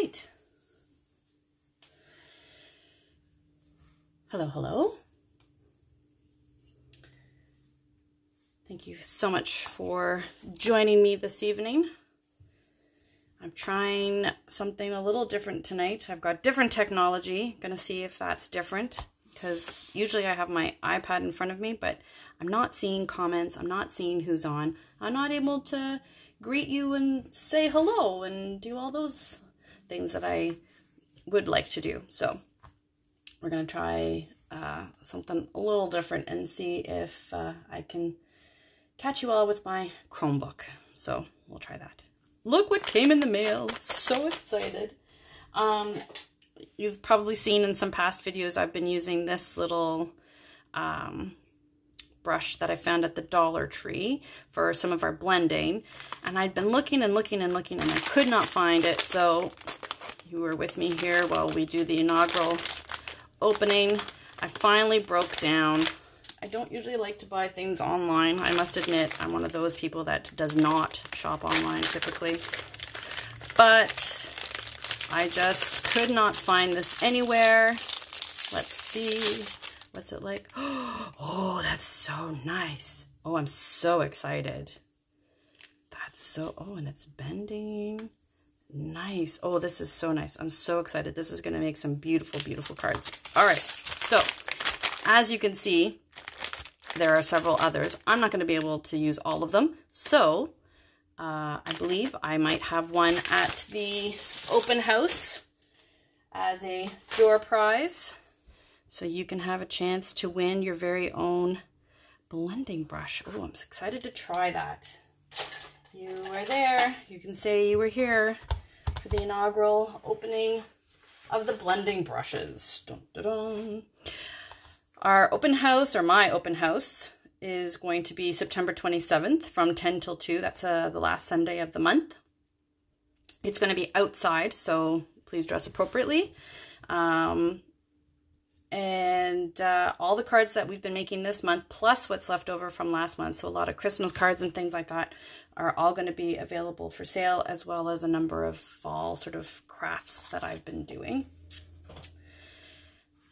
right. Hello, hello. Thank you so much for joining me this evening. I'm trying something a little different tonight. I've got different technology. Gonna see if that's different, because usually I have my iPad in front of me, but I'm not seeing comments. I'm not seeing who's on. I'm not able to greet you and say hello and do all those things that I would like to do. So we're gonna try something a little different and see if I can catch you all with my Chromebook. So we'll try that. Look what came in the mail. So excited. You've probably seen in some past videos I've been using this little brush that I found at the Dollar Tree for some of our blending. And I'd been looking and looking and looking and I could not find it. So you were with me here while we do the inaugural opening. I finally broke down. I don't usually like to buy things online. I must admit, I'm one of those people that does not shop online typically. But I just could not find this anywhere. Let's see. What's it like? Oh, that's so nice. Oh, I'm so excited. That's so, oh, and it's bending. Nice. Oh, this is so nice. I'm so excited. This is going to make some beautiful, beautiful cards. All right. So, as you can see, there are several others. I'm not going to be able to use all of them. So, I believe I might have one at the open house as a door prize. So you can have a chance to win your very own blending brush. Oh, I'm excited to try that. You were there. You can say you were here for the inaugural opening of the blending brushes. Dun, dun, dun. Our open house, or my open house, is going to be September 27th from 10 till 2. That's the last Sunday of the month. It's going to be outside, so please dress appropriately. And all the cards that we've been making this month, plus what's left over from last month, so a lot of Christmas cards and things like that, are all going to be available for sale, as well as a number of fall sort of crafts that I've been doing.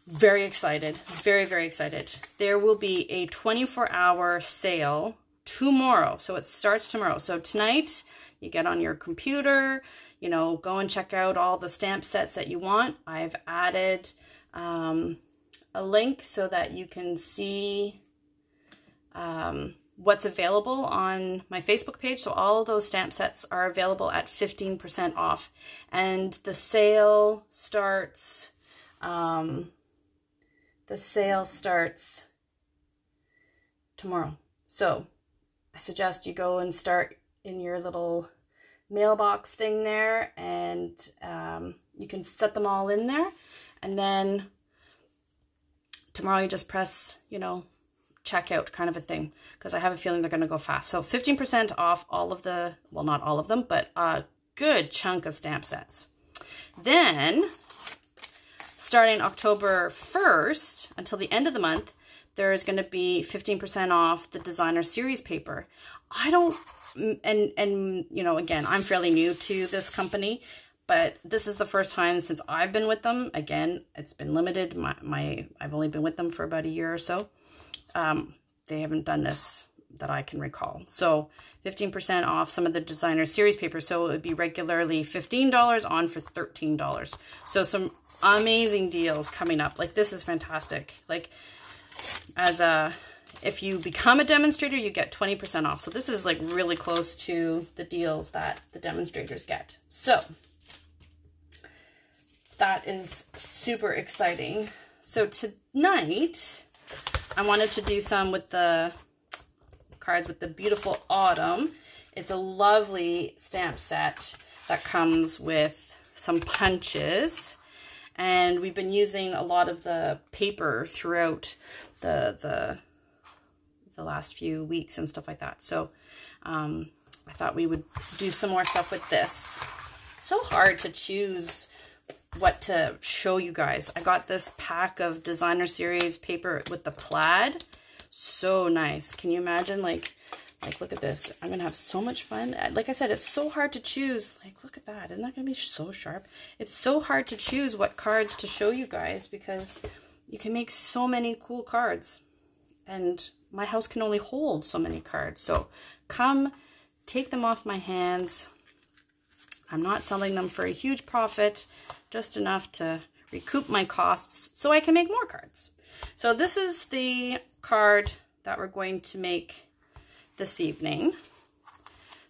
Very excited. Very, very excited. There will be a 24-hour sale tomorrow. So it starts tomorrow. So tonight, you get on your computer, you know, go and check out all the stamp sets that you want. I've added a link so that you can see what's available on my Facebook page. So all of those stamp sets are available at 15% off. And the sale starts... tomorrow. So I suggest you go and start in your little mailbox thing there, and you can set them all in there. And then tomorrow you just press, you know, checkout kind of a thing, because I have a feeling they're going to go fast. So 15% off all of the, well, not all of them, but a good chunk of stamp sets. Then starting October 1st until the end of the month, there is going to be 15% off the designer series paper. And you know, again, I'm fairly new to this company, but this is the first time since I've been with them. Again, it's been limited. I've only been with them for about a year or so. They haven't done this that I can recall. So 15% off some of the designer series paper. So it would be regularly $15 on for $13. So some amazing deals coming up. Like, this is fantastic. Like, if you become a demonstrator, you get 20% off. So this is like really close to the deals that the demonstrators get. So that is super exciting. So tonight I wanted to do some with the cards with the beautiful autumn. It's a lovely stamp set that comes with some punches, and we've been using a lot of the paper throughout the last few weeks and stuff like that. So I thought we would do some more stuff with this. So hard to choose what to show you guys. I got this pack of designer series paper with the plaid. So nice. Can you imagine like Like, look at this. I'm going to have so much fun. Like I said, it's so hard to choose. Like, look at that. Isn't that going to be so sharp? It's so hard to choose what cards to show you guys because you can make so many cool cards. And my house can only hold so many cards. So come take them off my hands. I'm not selling them for a huge profit, just enough to recoup my costs so I can make more cards. So this is the card that we're going to make this evening.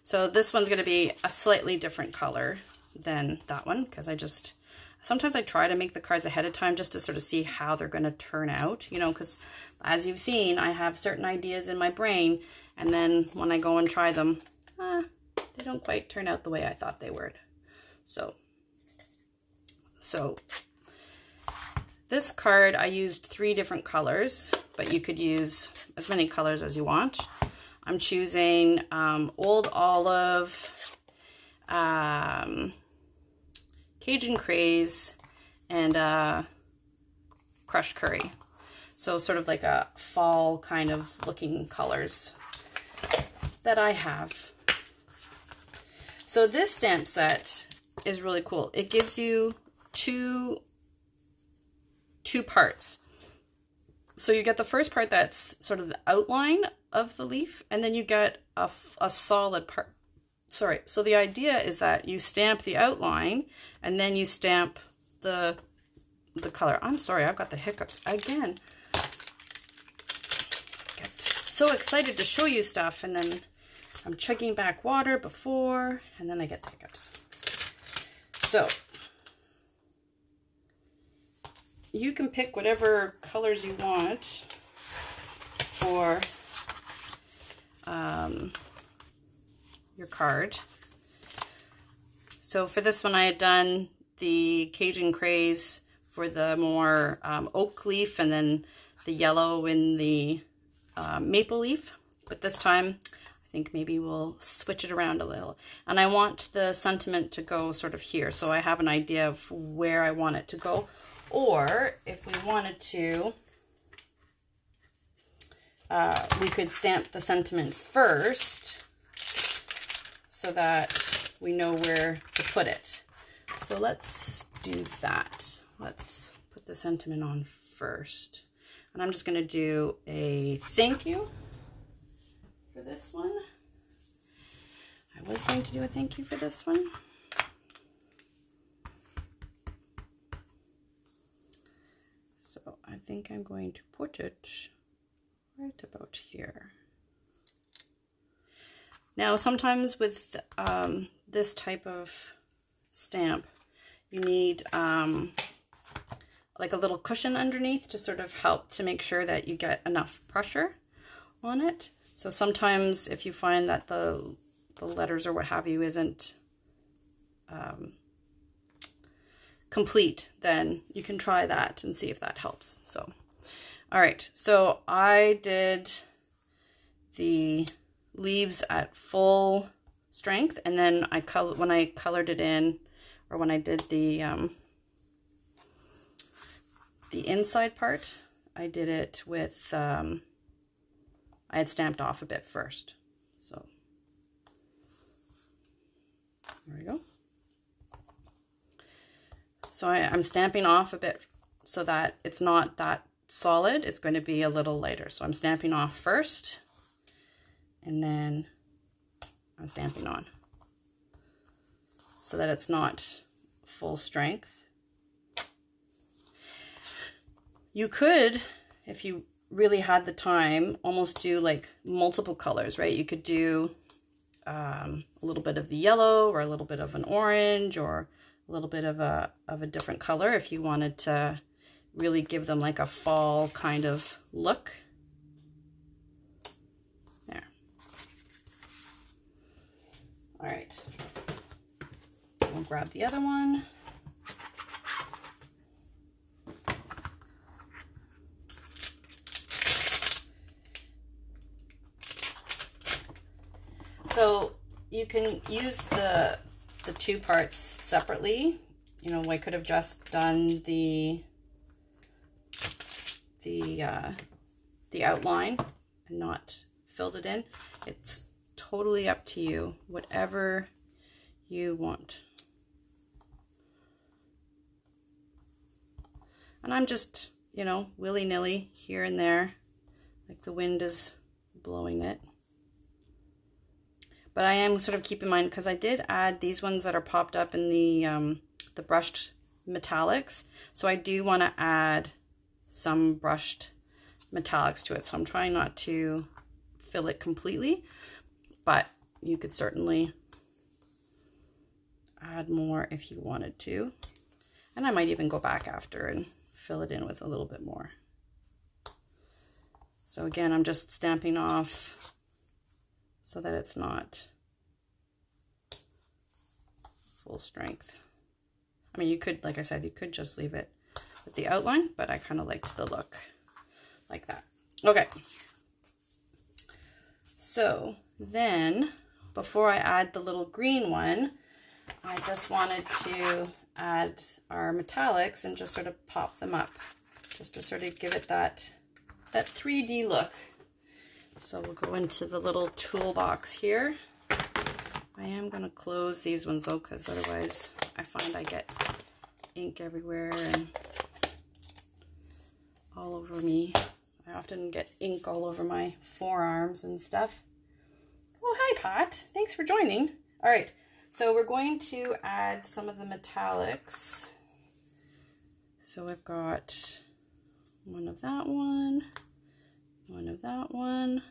So this one's going to be a slightly different color than that one because sometimes I try to make the cards ahead of time just to sort of see how they're going to turn out, you know, because as you've seen, I have certain ideas in my brain, and then when I go and try them, they don't quite turn out the way I thought they would. So this card, I used 3 different colors, but you could use as many colors as you want. I'm choosing Old Olive, Cajun Craze, and Crushed Curry. So sort of like a fall kind of looking colors that I have. So this stamp set is really cool. It gives you two parts. So you get the first part that's sort of the outline of the leaf, and then you get a solid part. Sorry, so the idea is that you stamp the outline and then you stamp the color. I'm sorry, I've got the hiccups again. I get so excited to show you stuff, and then I'm chugging back water before, and then I get the hiccups. So you can pick whatever colors you want for your card. So for this one, I had done the Cajun Craze for the more oak leaf, and then the yellow in the maple leaf. But this time, I think maybe we'll switch it around a little. And I want the sentiment to go sort of here, so I have an idea of where I want it to go. Or if we wanted to, we could stamp the sentiment first so that we know where to put it. So let's do that. Let's put the sentiment on first. And I'm just going to do a thank you for this one. I was going to do a thank you for this one. So I think I'm going to put it right about here. Now, sometimes with this type of stamp, you need like a little cushion underneath to sort of help to make sure that you get enough pressure on it. So sometimes if you find that the letters or what have you isn't complete, then you can try that and see if that helps. So, all right, so I did the leaves at full strength, and then when I colored it in, or when I did the inside part, I did it with I had stamped off a bit first. So there we go. So I'm stamping off a bit so that it's not that solid. It's going to be a little lighter. So I'm stamping off first, and then I'm stamping on so that it's not full strength. You could, if you really had the time, almost do like multiple colors, right? You could do a little bit of the yellow, or a little bit of an orange, or a little bit of a different color if you wanted to really give them like a fall kind of look. There. All right. We'll grab the other one. So you can use the two parts separately. You know, I could have just done the outline and not filled it in. It's totally up to you, whatever you want. And I'm just, you know, willy-nilly here and there, like the wind is blowing it. But I am sort of keeping in mind, because I did add these ones that are popped up in the brushed metallics. So I do want to add some brushed metallics to it. So I'm trying not to fill it completely, but you could certainly add more if you wanted to. And I might even go back after and fill it in with a little bit more. So again, I'm just stamping off so that it's not full strength. I mean, you could, like I said, you could just leave it with the outline, but I kind of liked the look like that. Okay. So then, before I add the little green one, I just wanted to add our metallics and just sort of pop them up, just to sort of give it that 3D look. So we'll go into the little toolbox here. I am going to close these ones though, because otherwise I find I get ink everywhere and all over me. I often get ink all over my forearms and stuff. Oh, hi Pat. Thanks for joining. All right, so we're going to add some of the metallics. So I've got one of that one, one of that one,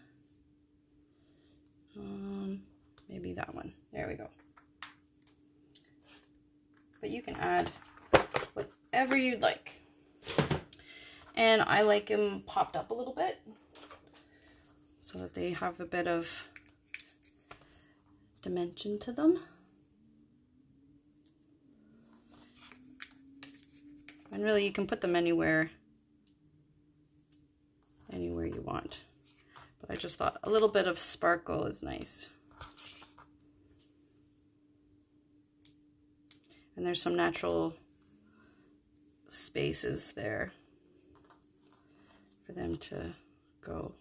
maybe that one. There we go. But you can add whatever you'd like. And I like them popped up a little bit so that they have a bit of dimension to them. And really you can put them anywhere you want. But I just thought a little bit of sparkle is nice. And there's some natural spaces there for them to go.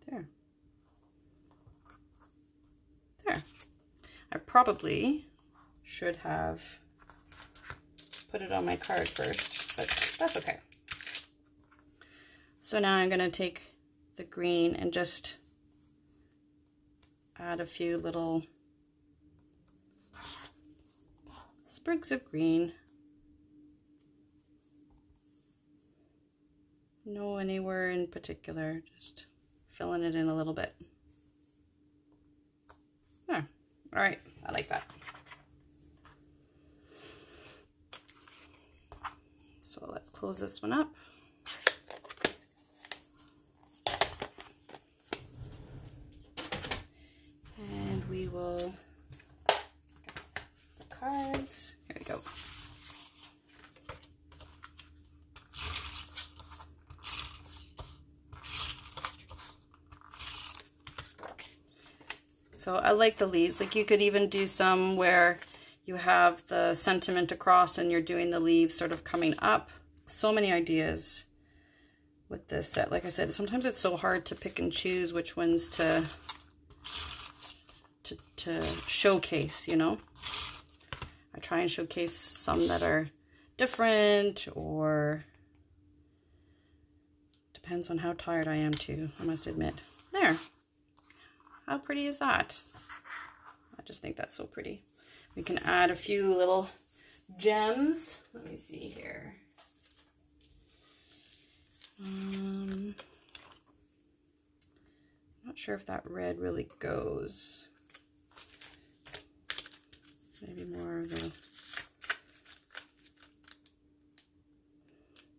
There. There. I probably should have put it on my card first, but that's okay. So now I'm going to take the green and just add a few little sprigs of green. No anywhere in particular, just filling it in a little bit. There. All right, I like that. So let's close this one up. And we will get the cards. Here we go. So I like the leaves. Like you could even do some where you have the sentiment across and you're doing the leaves sort of coming up. So many ideas with this set. Like I said, sometimes it's so hard to pick and choose which ones to showcase, you know. I try and showcase some that are different, or depends on how tired I am too, I must admit. There. How pretty is that? I just think that's so pretty. We can add a few little gems. Let me see here. Not sure if that red really goes. Maybe more of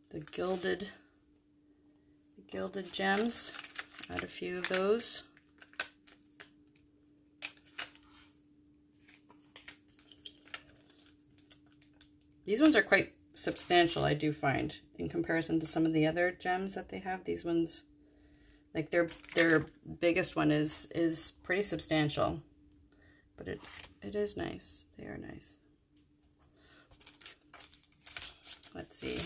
the gilded gems. Add a few of those. These ones are quite substantial, I do find, in comparison to some of the other gems that they have. These ones, like their biggest one is pretty substantial. but it is nice. They are nice. Let's see.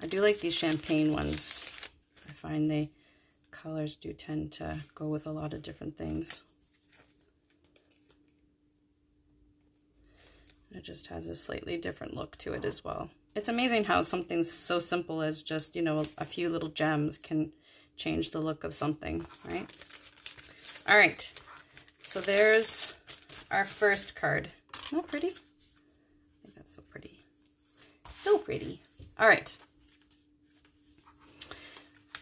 I do like these champagne ones. I find the colors do tend to go with a lot of different things. It just has a slightly different look to it as well. It's amazing how something so simple as just, you know, a few little gems can change the look of something, right? All right, so there's our first card. Isn't that pretty? I think that's so pretty. So pretty. All right.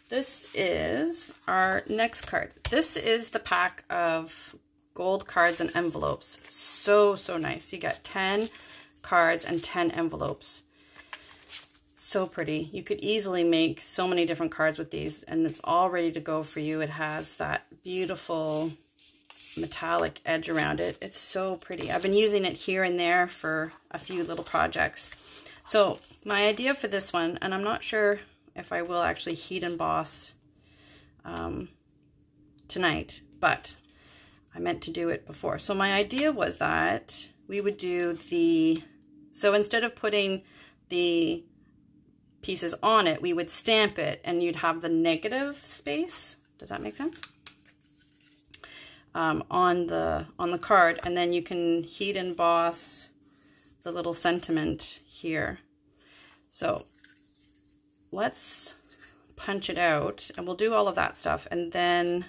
This is our next card. This is the pack of gold cards and envelopes. So nice. You got 10 cards and 10 envelopes. So pretty. You could easily make so many different cards with these, and it's all ready to go for you. It has that beautiful metallic edge around it. It's so pretty. I've been using it here and there for a few little projects. So my idea for this one, and I'm not sure if I will actually heat emboss tonight, but I meant to do it before. So my idea was that we would do so instead of putting the pieces on it, we would stamp it and you'd have the negative space. Does that make sense? On the card, and then you can heat emboss the little sentiment here. So let's punch it out, and we'll do all of that stuff, and then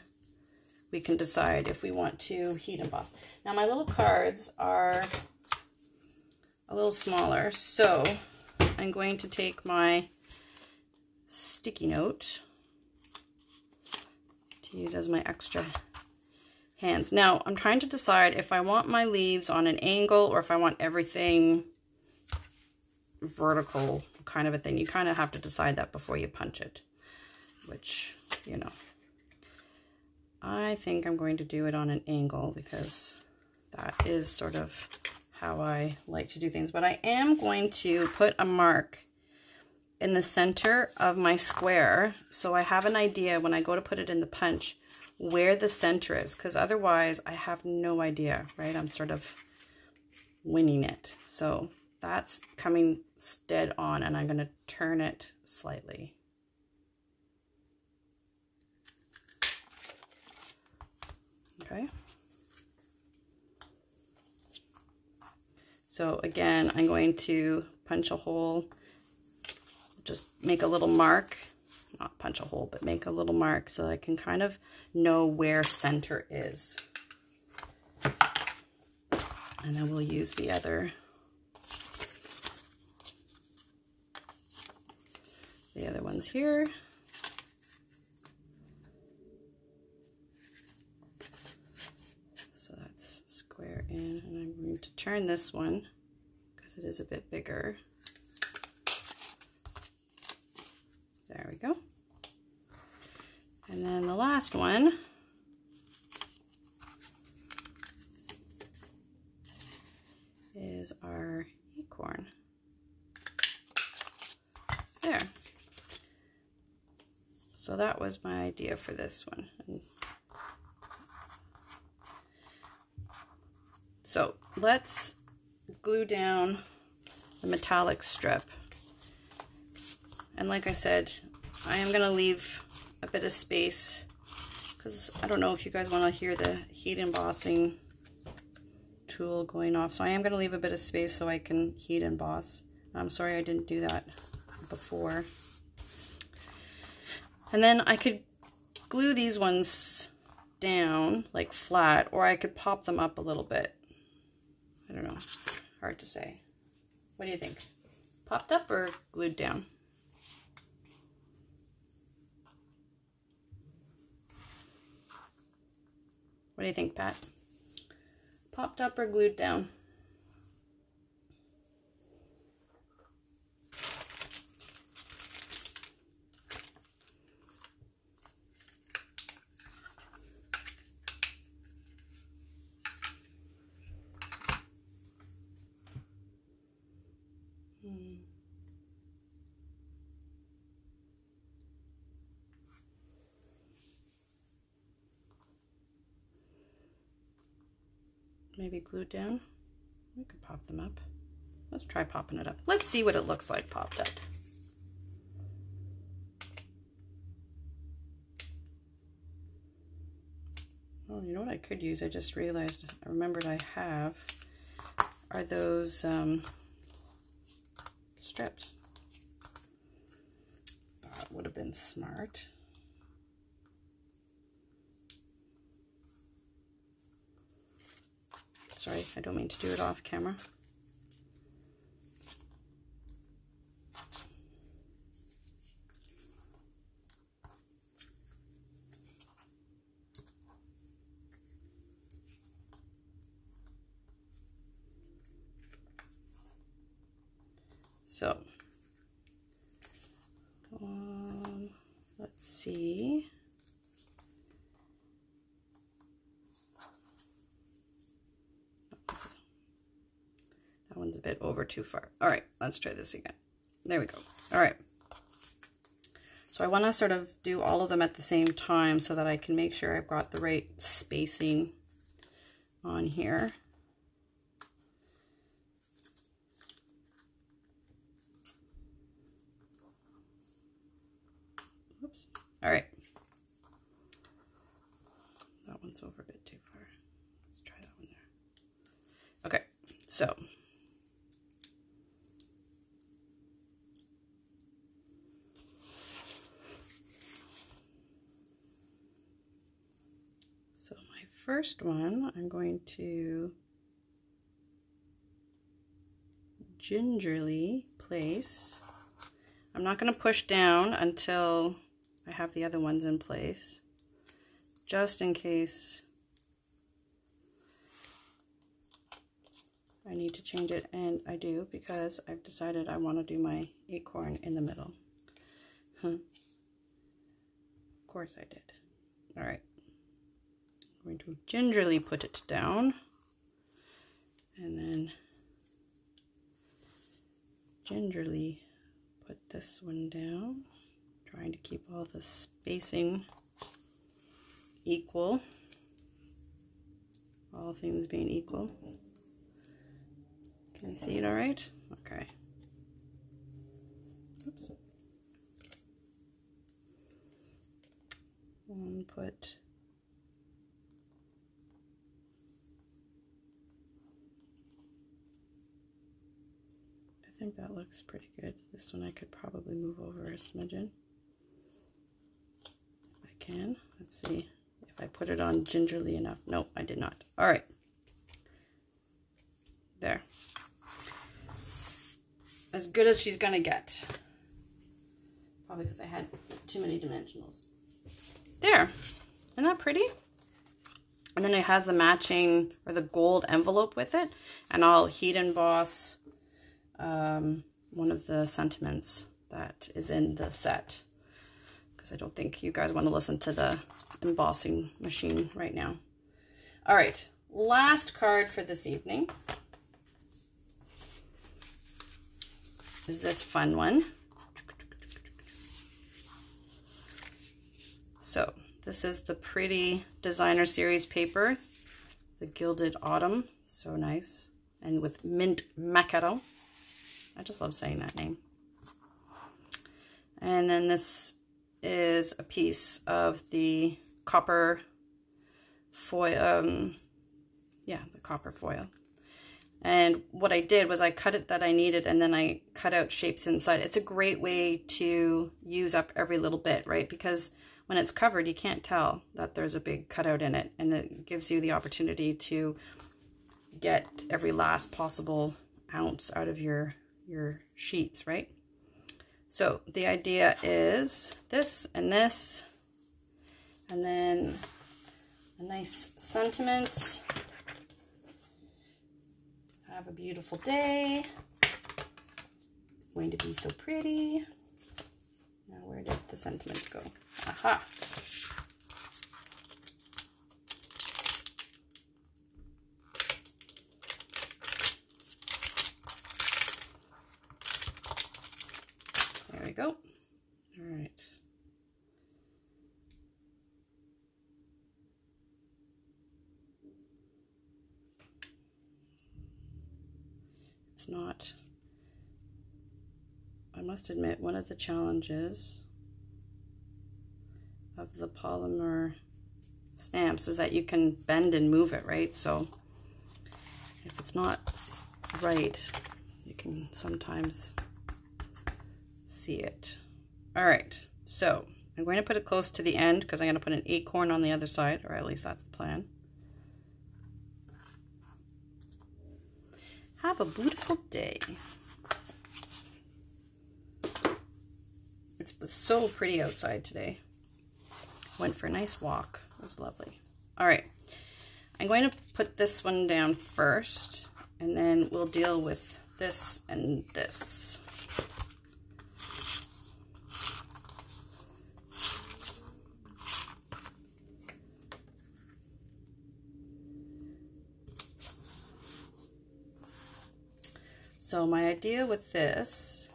we can decide if we want to heat emboss. Now my little cards are a little smaller, so I'm going to take my sticky note to use as my extra hands. Now I'm trying to decide if I want my leaves on an angle or if I want everything vertical kind of a thing. You kind of have to decide that before you punch it, which, you know, I think I'm going to do it on an angle because that is sort of how I like to do things. But I am going to put a mark in the center of my square so I have an idea when I go to put it in the punch where the center is, because otherwise I have no idea, right? I'm sort of winging it. So that's coming dead on, and I'm going to turn it slightly. Okay. So again, I'm going to punch a hole, just make a little mark, not punch a hole, but make a little mark so I can kind of know where center is. And then we'll use the other ones here. So that's square in, and I'm going to turn this one because it is a bit bigger. There we go. And then the last one is our acorn. There. So that was my idea for this one. And so let's glue down the metallic strip. And like I said, I am going to leave a bit of space because I don't know if you guys want to hear the heat embossing tool going off. So I am going to leave a bit of space so I can heat emboss. I'm sorry I didn't do that before. And then I could glue these ones down like flat, or I could pop them up a little bit. I don't know, hard to say. What do you think? Popped up or glued down? What do you think, Pat? Popped up or glued down? maybe glued down. We could pop them up. Let's try popping it up. Let's see what it looks like popped up. Oh, you know what I could use? I just realized, I remembered I have, are those strips. That would have been smart. Sorry, I don't mean to do it off camera. So, let's see. That one's a bit over too far. All right, let's try this again. There we go. All right. So I want to sort of do all of them at the same time so that I can make sure I've got the right spacing on here. Oops. All right. That one's over a bit too far. Let's try that one there. Okay, so my first one, I'm going to gingerly place. I'm not going to push down until I have the other ones in place, just in case I need to change it, and I do because I've decided I want to do my acorn in the middle. Of course I did. All right. I'm going to gingerly put it down, and then gingerly put this one down, trying to keep all the spacing equal, all things being equal. Can you see it all right? Okay. Oops. And put I think that looks pretty good. This one I could probably move over a smidgen. If I can. Let's see if I put it on gingerly enough. No, I did not. All right. There. As good as she's gonna get. Probably because I had too many dimensionals. There. Isn't that pretty? And then it has the matching or the gold envelope with it. And I'll heat emboss one of the sentiments that is in the set, because I don't think you guys want to listen to the embossing machine right now. All right, last card for this evening is this fun one. So this is the pretty designer series paper, the Gilded Autumn. So nice. And with mint macadam. I just love saying that name. And then this is a piece of the copper foil. The copper foil. And what I did was I cut it that I needed, and then I cut out shapes inside. It's a great way to use up every little bit, right? Because when it's covered, you can't tell that there's a big cutout in it, and it gives you the opportunity to get every last possible ounce out of your sheets, right? So the idea is this, and then a nice sentiment. Have a beautiful day. It's going to be so pretty. Now where did the sentiments go? Aha. There we go. All right. it's not, I must admit, one of the challenges of the polymer stamps is that you can bend and move it, right? So if it's not right, you can sometimes see it. All right, so I'm going to put it close to the end because I'm going to put an acorn on the other side, or at least that's the plan. Have a beautiful day. It was so pretty outside today. Went for a nice walk. It was lovely. All right, I'm going to put this one down first, and then we'll deal with this and this. So my idea with this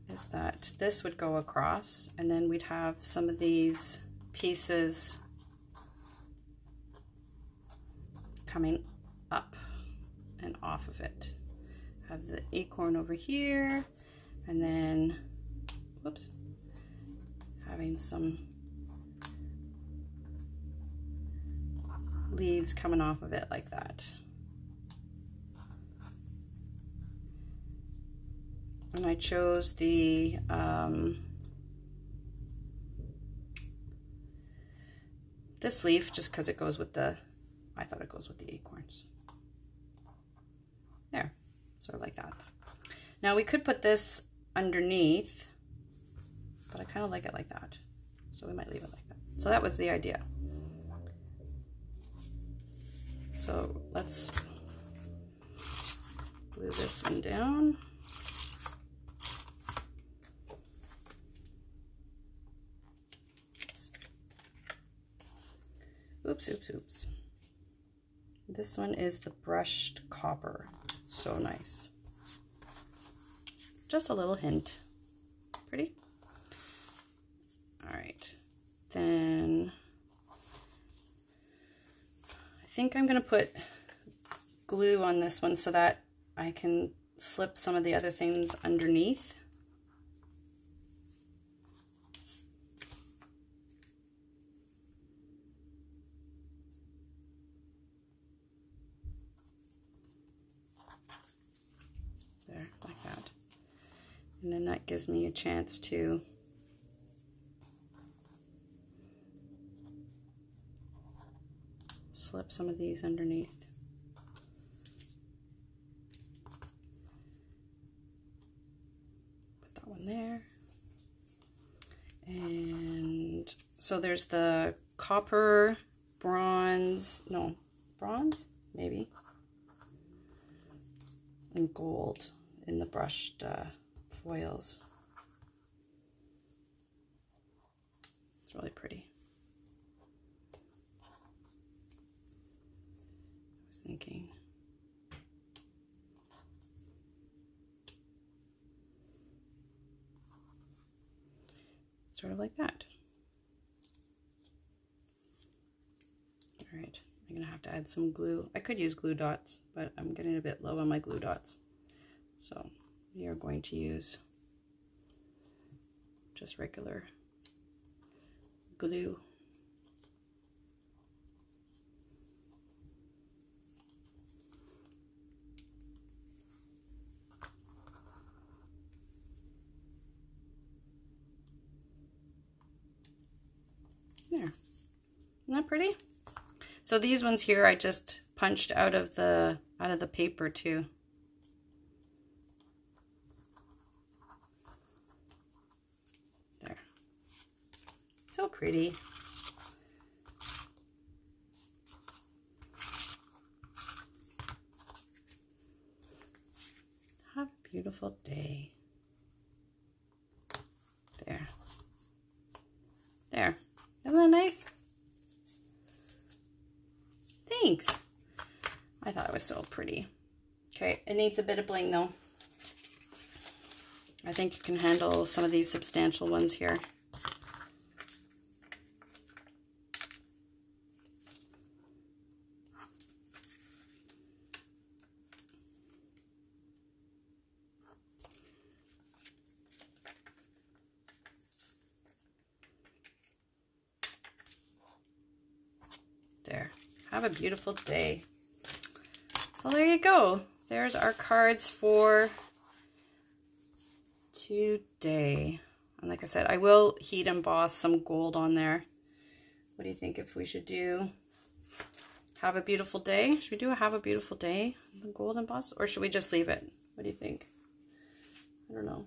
is that this would go across, and then we'd have some of these pieces coming up and off of it. Have the acorn over here, and then, whoops, having some leaves coming off of it like that. And I chose the this leaf just because it goes with the, I thought it goes with the acorns. There, sort of like that. Now we could put this underneath, but I kind of like it like that. So we might leave it like that. So that was the idea. So let's glue this one down. Oops, oops, oops. This one is the brushed copper. So nice. Just a little hint. Pretty? All right. Then I think I'm going to put glue on this one so that I can slip some of the other things underneath. Like that. And then that gives me a chance to slip some of these underneath. Put that one there. And so there's the copper, bronze, no, bronze, maybe, and gold in the brushed foils. It's really pretty. I was thinking sort of like that. All right, I'm gonna have to add some glue. I could use glue dots, but I'm getting a bit low on my glue dots. So we are going to use just regular glue. There. Isn't that pretty? So these ones here I just punched out of the paper too. There. So pretty. Have a beautiful day. There. There. Isn't that nice? Thanks. I thought it was so pretty. Okay, it needs a bit of bling though. I think you can handle some of these substantial ones here. Have a beautiful day. So there you go. There's our cards for today. And like I said, I will heat emboss some gold on there. What do you think if we should do have a beautiful day? Should we do a have a beautiful day, the gold emboss? Or should we just leave it? What do you think? I don't know.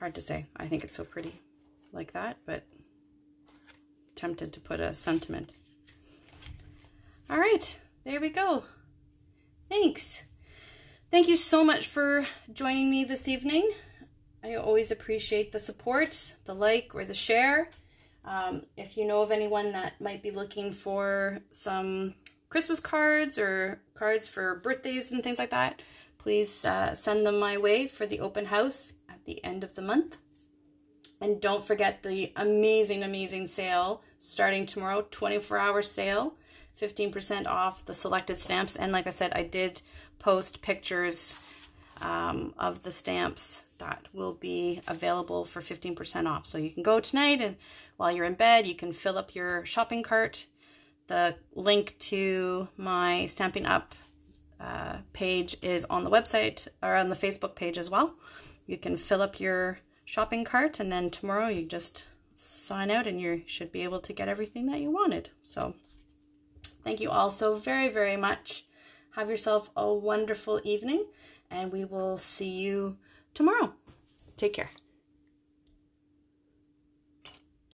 Hard to say. I think it's so pretty like that, but tempted to put a sentiment. All right, there we go. Thanks. Thank you so much for joining me this evening. I always appreciate the support, the like, or the share. If you know of anyone that might be looking for some Christmas cards or cards for birthdays and things like that, please send them my way for the open house at the end of the month. And don't forget the amazing, amazing sale starting tomorrow, 24-hour sale, 15% off the selected stamps. And like I said, I did post pictures of the stamps that will be available for 15% off. So you can go tonight, and while you're in bed, you can fill up your shopping cart. The link to my Stampin' Up! Page is on the website or on the Facebook page as well. You can fill up your shopping cart, and then tomorrow you just sign out and you should be able to get everything that you wanted. So thank you all so very, very much. Have yourself a wonderful evening, and we will see you tomorrow. Take care.